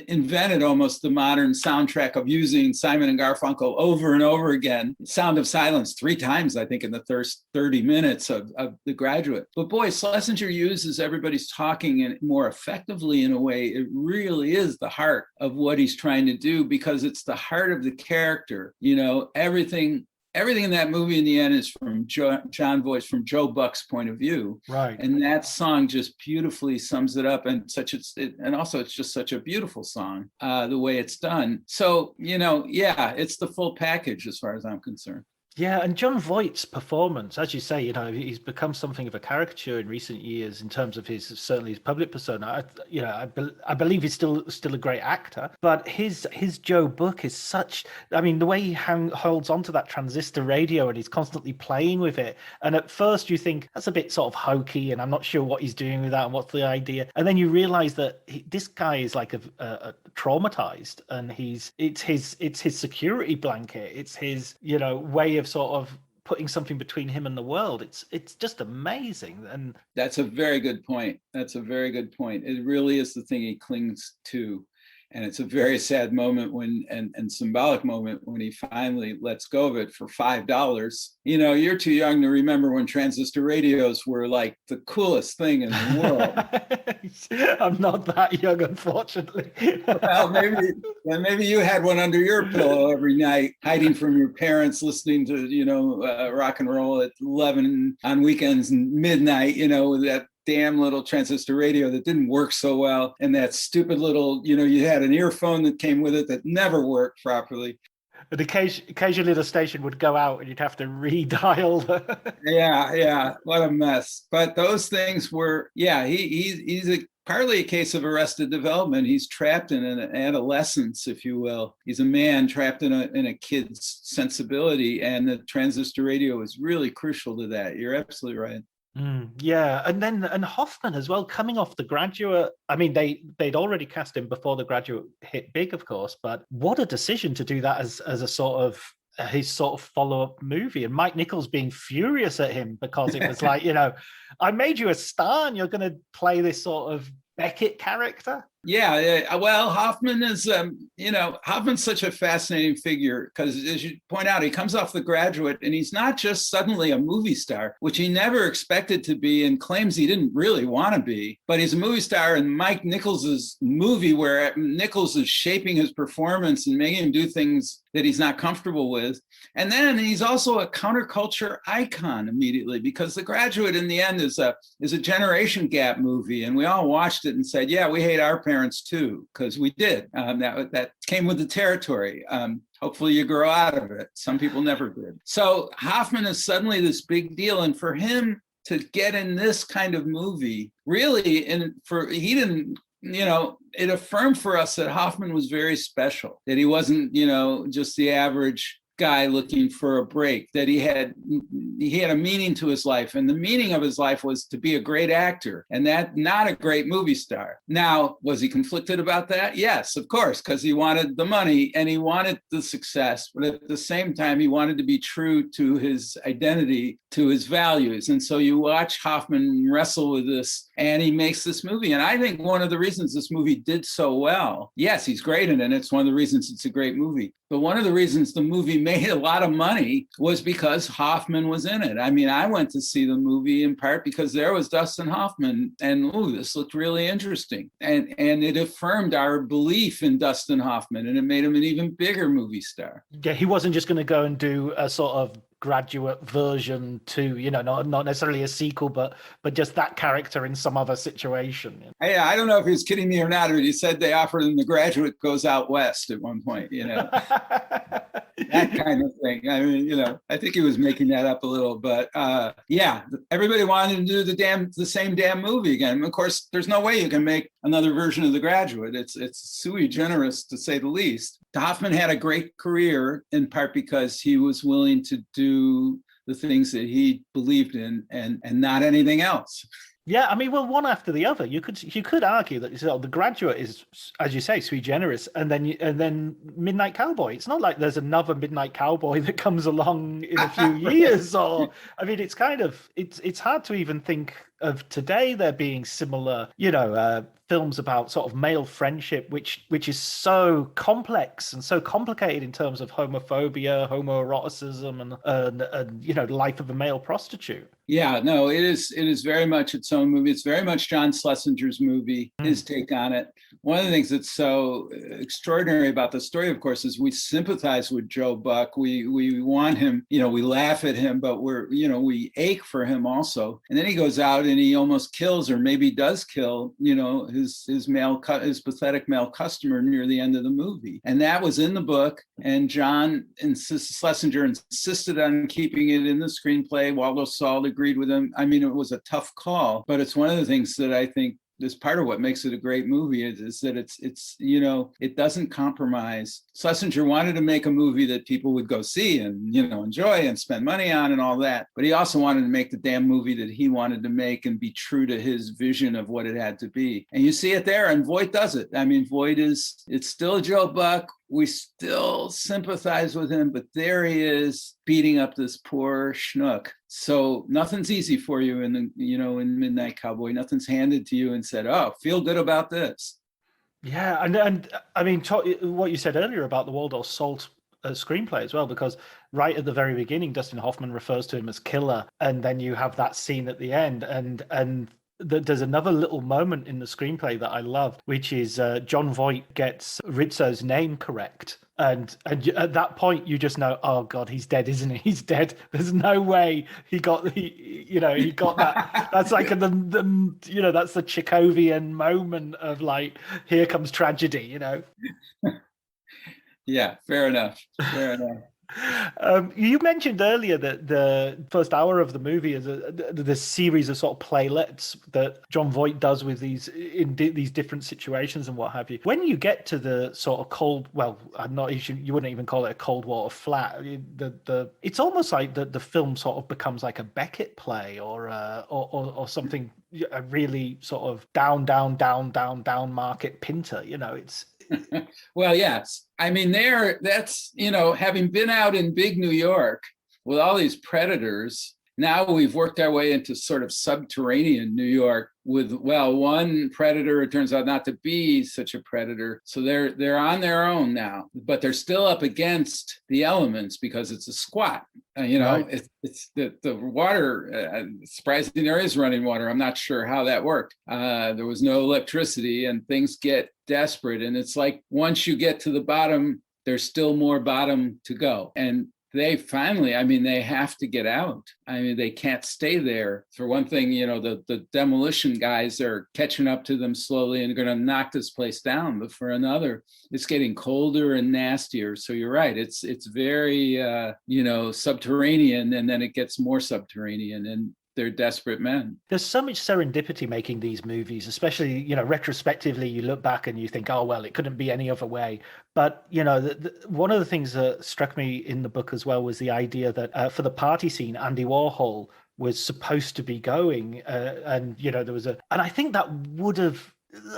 invented almost the modern soundtrack of using Simon and Garfunkel over and over again. Sound of Silence 3 times, I think, in the first 30 minutes of The Graduate. But boy, Schlesinger uses Everybody's Talking and more effectively in a way. It really is the heart of what he's trying to do, because it's the heart of the character. Everything in that movie in the end is from Jon Voight, from Joe Buck's point of view. Right. And that song just beautifully sums it up. And also it's just such a beautiful song, the way it's done. So, it's the full package as far as I'm concerned. Yeah, and Jon Voight's performance, as you say, he's become something of a caricature in recent years in terms of certainly his public persona. I believe he's still a great actor, but his Joe Buck is such. I mean, the way he holds onto that transistor radio and he's constantly playing with it. And at first you think that's a bit sort of hokey, and I'm not sure what he's doing with that and what's the idea. And then you realize that this guy is like a traumatized, and it's his security blanket. It's his way of sort of putting something between him and the world. It's just amazing. And that's a very good point. It really is the thing he clings to. And it's a very sad moment when, and symbolic moment when he finally lets go of it for $5. You're too young to remember when transistor radios were like the coolest thing in the world. I'm not that young, unfortunately. Well, maybe you had one under your pillow every night, hiding from your parents, listening to, rock and roll at 11 on weekends and midnight, with that damn little transistor radio that didn't work so well, and that stupid little, you had an earphone that came with it that never worked properly. And occasionally the station would go out and you'd have to redial. Yeah, what a mess. But those things were, he's partly a case of arrested development. He's trapped in an adolescence, if you will. He's a man trapped in a kid's sensibility, and the transistor radio is really crucial to that. You're absolutely right. Yeah, and Hoffman as well, coming off The Graduate. I mean, they'd already cast him before The Graduate hit big, of course, but what a decision to do that as a sort of his sort of follow-up movie. And Mike Nichols being furious at him because it was like, I made you a star and you're going to play this sort of Beckett character. Yeah, well, Hoffman is, Hoffman's such a fascinating figure because, as you point out, he comes off The Graduate and he's not just suddenly a movie star, which he never expected to be and claims he didn't really want to be, but he's a movie star in Mike Nichols's movie where Nichols is shaping his performance and making him do things that he's not comfortable with. And then he's also a counterculture icon immediately, because The Graduate in the end is a generation gap movie, and we all watched it and said, yeah, we hate our parents too, because we did. That came with the territory. Hopefully you grow out of it. Some people never did. So Hoffman is suddenly this big deal, and for him to get in this kind of movie, really, he didn't. It affirmed for us that Hoffman was very special, that he wasn't, just the average guy looking for a break, that he had a meaning to his life, and the meaning of his life was to be a great actor, and that not a great movie star. Now, was he conflicted about that? Yes, of course, because he wanted the money and he wanted the success, but at the same time he wanted to be true to his identity, to his values. And so you watch Hoffman wrestle with this, and he makes this movie. And I think one of the reasons this movie did so well, yes, he's great in it, it's one of the reasons it's a great movie, but one of the reasons the movie made a lot of money was because Hoffman was in it. I mean, I went to see the movie in part because there was Dustin Hoffman, and this looked really interesting. And it affirmed our belief in Dustin Hoffman, and it made him an even bigger movie star. Yeah, he wasn't just going to go and do a sort of Graduate version to, not necessarily a sequel, but just that character in some other situation. I don't know if he was kidding me or not, but he said they offered him The Graduate Goes Out West at one point, that kind of thing. I mean, I think he was making that up a little, but everybody wanted to do the same damn movie again. And of course, there's no way you can make another version of The Graduate. It's sui generis, to say the least. Hoffman had a great career in part because he was willing to do the things that he believed in and not anything else. Yeah, I mean, well, one after the other. You could argue that The Graduate is, as you say, sui generis, and then Midnight Cowboy. It's not like there's another Midnight Cowboy that comes along in a few years. Or, I mean, it's kind of it's hard to even think of today there being similar, films about sort of male friendship, which is so complex and so complicated in terms of homophobia, homoeroticism, and life of a male prostitute. Yeah, no, it is very much its own movie. It's very much John Schlesinger's movie, his take on it. One of the things that's so extraordinary about the story, of course, is we sympathize with Joe Buck. We want him, we laugh at him, but we ache for him also. And then he goes out and he almost kills, or maybe does kill, his pathetic male customer near the end of the movie. And that was in the book. And Schlesinger insisted on keeping it in the screenplay. Waldo Salt agreed with him. I mean, it was a tough call, but it's one of the things that I think is part of what makes it a great movie is that it's it doesn't compromise. Schlesinger wanted to make a movie that people would go see and enjoy and spend money on and all that, but he also wanted to make the damn movie that he wanted to make and be true to his vision of what it had to be. And you see it there, and Voight does it. I mean, Voight it's still Joe Buck. We still sympathize with him, but there he is beating up this poor schnook. So nothing's easy for you in Midnight Cowboy. Nothing's handed to you and said, "Oh, feel good about this." Yeah, and I mean, what you said earlier about the Waldorf Salt screenplay as well, because right at the very beginning, Dustin Hoffman refers to him as killer, and then you have that scene at the end, and there's another little moment in the screenplay that I love, which is John Voight gets Rizzo's name correct. At that point, you just know, oh God, he's dead, isn't he? He's dead. There's no way he got that. That's like that's the Chekhovian moment of like, here comes tragedy, Yeah, fair enough. Fair enough. You mentioned earlier that the first hour of the movie is the series of sort of playlets that John Voight does with these these different situations and what have you. When you get to the sort of you wouldn't even call it a cold water flat. It's almost like the film sort of becomes like a Beckett play or something, a really sort of down market Pinter. It's Well, yes. I mean, that's, having been out in big New York with all these predators, now we've worked our way into sort of subterranean New York with, one predator, it turns out not to be such a predator. So they're on their own now, but they're still up against the elements because it's a squat. Right. It's the water, surprisingly, there is running water. I'm not sure how that worked. There was no electricity and things get desperate. And it's like, once you get to the bottom, there's still more bottom to go. And they finally, they have to get out. They can't stay there. For one thing, the demolition guys are catching up to them slowly and going to knock this place down. But for another, it's getting colder and nastier. So you're right. It's very, subterranean, and then it gets more subterranean. And they're desperate men. There's so much serendipity making these movies, especially, retrospectively, you look back and you think, oh, well, it couldn't be any other way. But, one of the things that struck me in the book as well was the idea that for the party scene, Andy Warhol was supposed to be going. And I think that would have,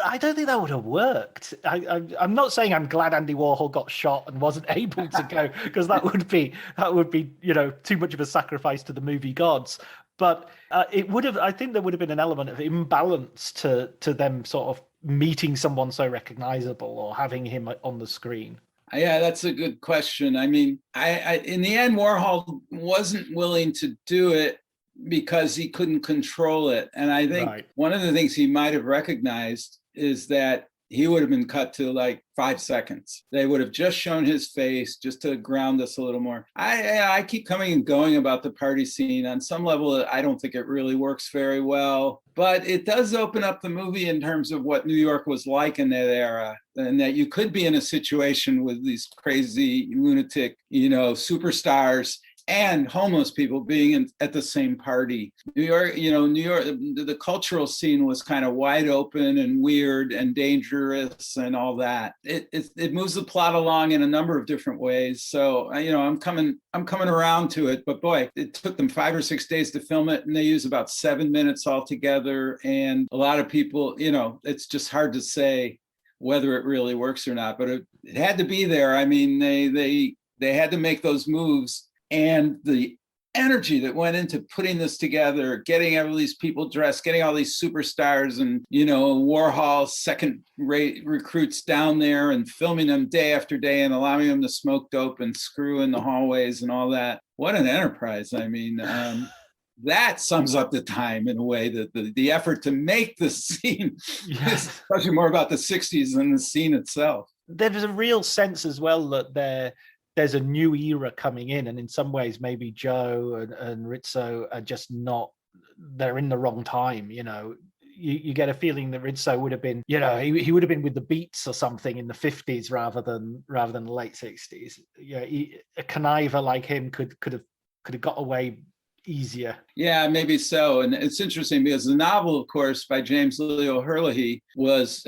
I don't think that would have worked. I'm not saying I'm glad Andy Warhol got shot and wasn't able to go, because that would be too much of a sacrifice to the movie gods. But it would have. I think there would have been an element of imbalance to them sort of meeting someone so recognizable or having him on the screen. Yeah, that's a good question. I in the end, Warhol wasn't willing to do it because he couldn't control it. And I think one of the things he might have recognized is that he would have been cut to like 5 seconds. They would have just shown his face just to ground us a little more. I keep coming and going about the party scene. On some level, I don't think it really works very well, but it does open up the movie in terms of what New York was like in that era, and that you could be in a situation with these crazy lunatic, superstars and homeless people being at the same party. New York, the cultural scene was kind of wide open and weird and dangerous and all that. It moves the plot along in a number of different ways. So, I'm coming around to it. But boy, it took them 5 or 6 days to film it, and they use about 7 minutes altogether. And a lot of people, it's just hard to say whether it really works or not. But it had to be there. They had to make those moves. And the energy that went into putting this together, getting all these people dressed, getting all these superstars and, Warhol second-rate recruits down there and filming them day after day and allowing them to smoke dope and screw in the hallways and all that. What an enterprise. That sums up the time in a way, that the effort to make the scene is especially more about the 60s than the scene itself. There's a real sense as well that there's a new era coming in, and in some ways maybe Joe and Rizzo are just not, they're in the wrong time. You get a feeling that Rizzo would have been, he would have been with the Beats or something in the 50s rather than the late 60s. A conniver like him could have got away easier. Yeah, maybe so. And it's interesting because the novel, of course, by James Leo Herlihy was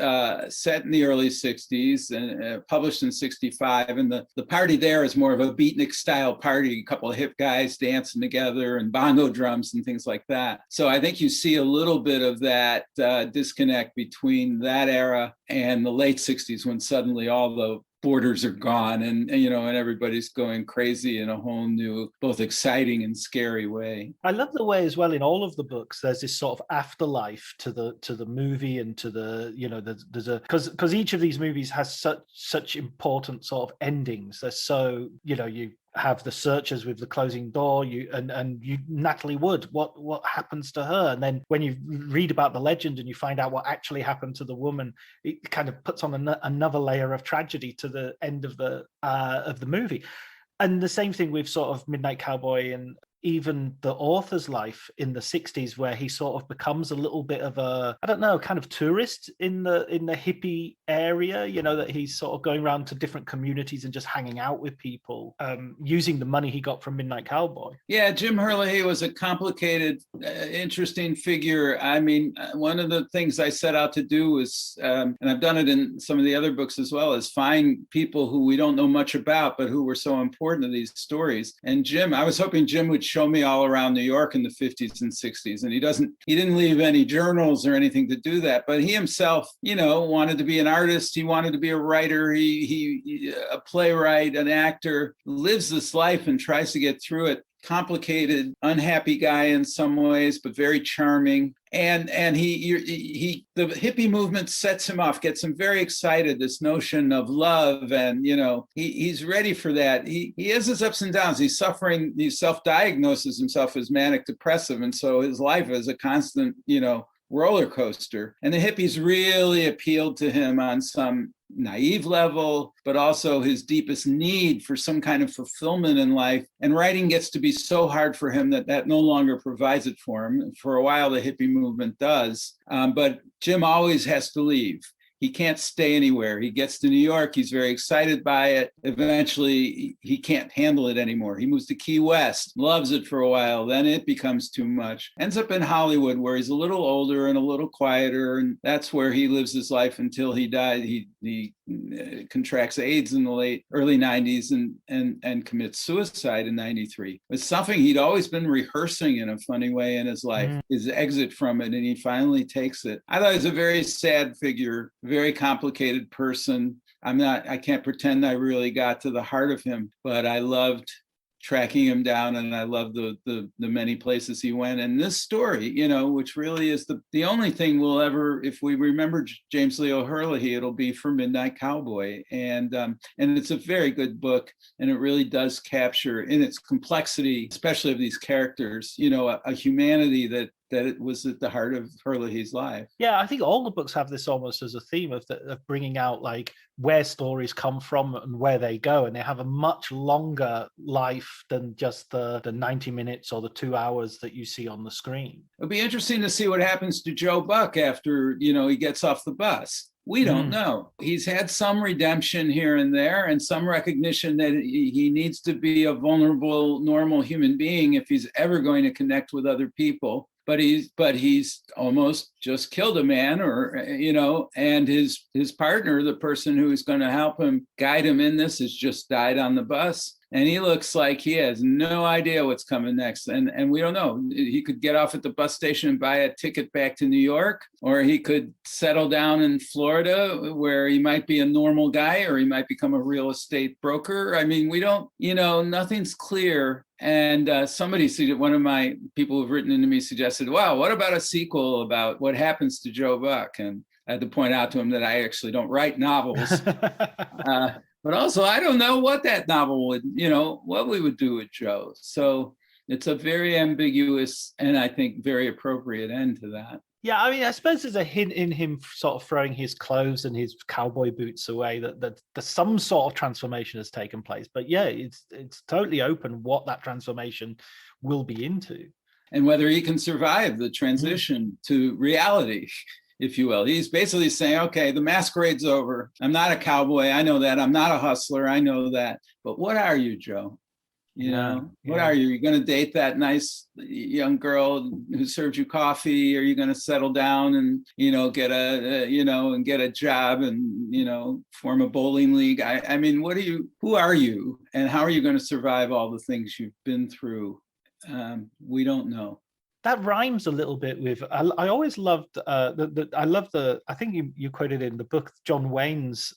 set in the early 60s and published in 65. And the party there is more of a beatnik style party, a couple of hip guys dancing together and bongo drums and things like that. So I think you see a little bit of that disconnect between that era and the late 60s, when suddenly all the borders are gone, and and everybody's going crazy in a whole new, both exciting and scary way. I love the way as well in all of the books there's this sort of afterlife to the movie, and to the there's a because each of these movies has such important sort of endings. They're so you have the searchers with the closing door, you Natalie Wood, what happens to her? And then when you read about the legend and you find out what actually happened to the woman, it kind of puts on another layer of tragedy to the end of the movie. And the same thing with sort of Midnight Cowboy, and even the author's life in the 60s, where he sort of becomes a little bit of a, I don't know, kind of tourist in the hippie area, that he's sort of going around to different communities and just hanging out with people, using the money he got from Midnight Cowboy. Yeah, Jim Herlihy was a complicated, interesting figure. I mean, one of the things I set out to do was, and I've done it in some of the other books as well, is find people who we don't know much about, but who were so important to these stories. And I was hoping Jim would show me all around New York in the 50s and 60s. And he didn't leave any journals or anything to do that, but he himself, wanted to be an artist. He wanted to be a writer. He a playwright, an actor, lives this life and tries to get through it. Complicated, unhappy guy in some ways, but very charming. And the hippie movement sets him off, gets him very excited. This notion of love, and he's ready for that. He has his ups and downs. He's suffering. He self-diagnoses himself as manic depressive, and so his life is a constant, roller coaster. And the hippies really appealed to him on some naive level, but also his deepest need for some kind of fulfillment in life. And writing gets to be so hard for him that no longer provides it for him. For a while, the hippie movement does, but Jim always has to leave. He can't stay anywhere. He gets to New York. He's very excited by it. Eventually, he can't handle it anymore. He moves to Key West, loves it for a while. Then it becomes too much. Ends up in Hollywood, where he's a little older and a little quieter. And that's where he lives his life until he died. He contracts AIDS in the early 90s and commits suicide in 93. It's something he'd always been rehearsing in a funny way in his life, his exit from it, and he finally takes it. I thought he was a very sad figure, very complicated person. I can't pretend I really got to the heart of him, but I loved tracking him down, and I love the many places he went. And this story, which really is the only thing we'll ever, if we remember James Leo Herlihy, it'll be for Midnight Cowboy. And it's a very good book, and it really does capture in its complexity, especially of these characters, a humanity that it was at the heart of Herlihy's life. Yeah, I think all the books have this almost as a theme of bringing out like where stories come from and where they go, and they have a much longer life than just the 90 minutes or the 2 hours that you see on the screen. It'll be interesting to see what happens to Joe Buck after he gets off the bus. We don't know. He's had some redemption here and there, and some recognition that he needs to be a vulnerable, normal human being if he's ever going to connect with other people. But he's almost just killed a man, and his partner, the person who is going to help him, guide him in this, has just died on the bus. And he looks like he has no idea what's coming next. And we don't know. He could get off at the bus station and buy a ticket back to New York, or he could settle down in Florida where he might be a normal guy, or he might become a real estate broker. I mean, we don't, nothing's clear. And one of my people who've written into me suggested, wow, what about a sequel about what happens to Joe Buck? And I had to point out to him that I actually don't write novels. But also, I don't know what that novel would, what we would do with Joe. So it's a very ambiguous and I think very appropriate end to that. Yeah, I mean, I suppose there's a hint in him sort of throwing his clothes and his cowboy boots away that some sort of transformation has taken place. But yeah, it's totally open what that transformation will be into. And whether he can survive the transition to reality, if you will. He's basically saying, okay, the masquerade's over. I'm not a cowboy. I know that. I'm not a hustler. I know that. But what are you, Joe? What are you? You're going to date that nice young girl who served you coffee? Are you going to settle down and, get a job and, form a bowling league? I mean, who are you? And how are you going to survive all the things you've been through? We don't know. That rhymes a little bit with. I always loved I think you quoted in the book John Wayne's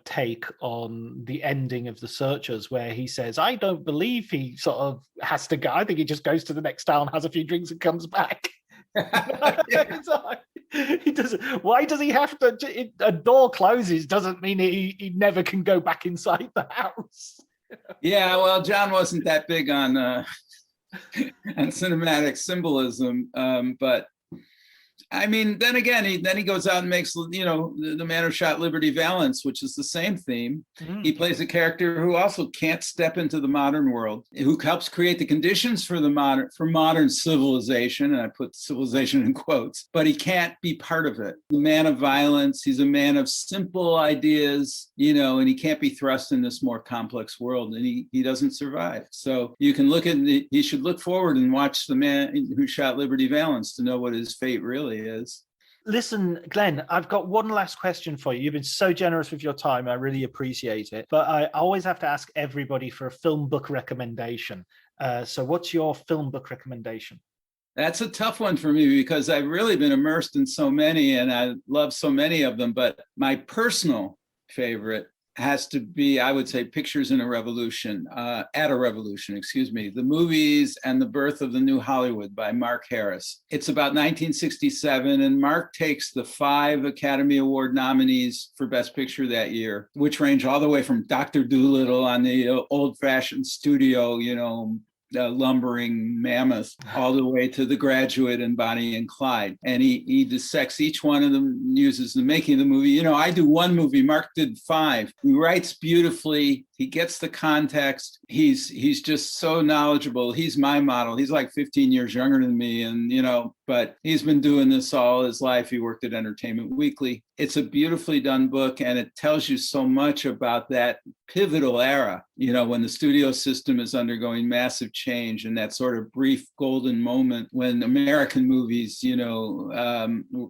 take on the ending of The Searchers, where he says, I don't believe he sort of has to go. I think he just goes to the next town, has a few drinks, and comes back. It's like, he doesn't. Why does he have to? A door closes doesn't mean he never can go back inside the house. Yeah, well, John wasn't that big on cinematic symbolism, but I mean, then again, he goes out and makes, the Man Who Shot Liberty Valance, which is the same theme. Mm-hmm. He plays a character who also can't step into the modern world, who helps create the conditions for modern civilization, and I put civilization in quotes, but he can't be part of it. A man of violence, he's a man of simple ideas, and he can't be thrust in this more complex world, and he doesn't survive. So you can he should look forward and watch The Man Who Shot Liberty Valance to know what his fate really is. Listen, Glenn, I've got one last question for you. You've been so generous with your time. I really appreciate it. But I always have to ask everybody for a film book recommendation. So what's your film book recommendation? That's a tough one for me because I've really been immersed in so many and I love so many of them. But my personal favorite has to be, I would say, Pictures in a Revolution, at a Revolution, The Movies and the Birth of the New Hollywood by Mark Harris. It's about 1967, and Mark takes the 5 Academy Award nominees for Best Picture that year, which range all the way from Dr. Dolittle on the old-fashioned studio, lumbering mammoth, all the way to The Graduate and Bonnie and Clyde. And he dissects each one of them, uses the making of the movie. I do one movie, Mark did 5. He writes beautifully. He gets the context. He's just so knowledgeable. He's my model. He's like 15 years younger than me. And, but he's been doing this all his life. He worked at Entertainment Weekly. It's a beautifully done book, and it tells you so much about that pivotal era, when the studio system is undergoing massive change, and that sort of brief golden moment when American movies,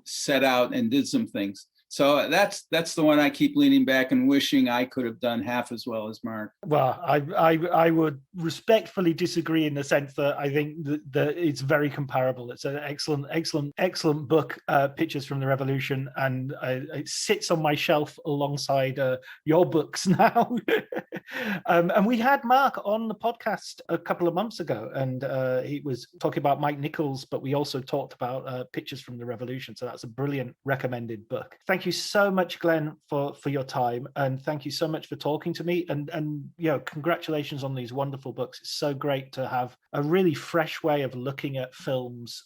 set out and did some things. So that's the one I keep leaning back and wishing I could have done half as well as Mark. Well, I would respectfully disagree in the sense that I think that it's very comparable. It's an excellent book, Pictures from the Revolution, and it sits on my shelf alongside your books now. And we had Mark on the podcast a couple of months ago, and he was talking about Mike Nichols, but we also talked about Pictures from the Revolution. So that's a brilliant recommended book. Thank you so much, Glenn, for your time, and thank you so much for talking to me. And congratulations on these wonderful books. It's so great to have a really fresh way of looking at films.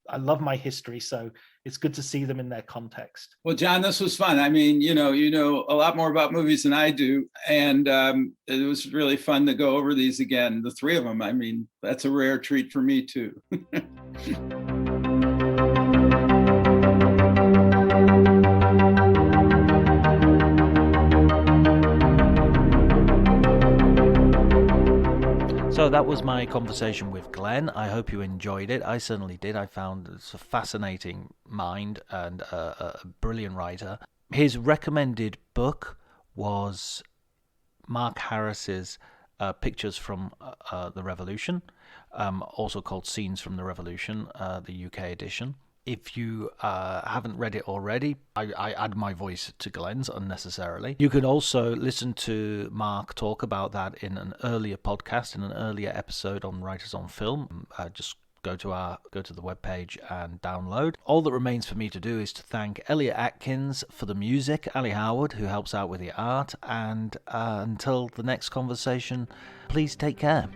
I love my history, so it's good to see them in their context. Well, John, this was fun. I mean, you know a lot more about movies than I do, and it was really fun to go over these again, the 3 of them. I mean, that's a rare treat for me too. So that was my conversation with Glenn. I hope you enjoyed it. I certainly did. I found it's a fascinating mind and a brilliant writer. His recommended book was Mark Harris's Pictures from the Revolution, also called Scenes from the Revolution, the UK edition. If you haven't read it already, I add my voice to Glenn's unnecessarily. You can also listen to Mark talk about that in an earlier podcast, in an earlier episode on Writers on Film. Just go to the webpage and download. All that remains for me to do is to thank Elliot Atkins for the music, Ali Howard, who helps out with the art, and until the next conversation, please take care.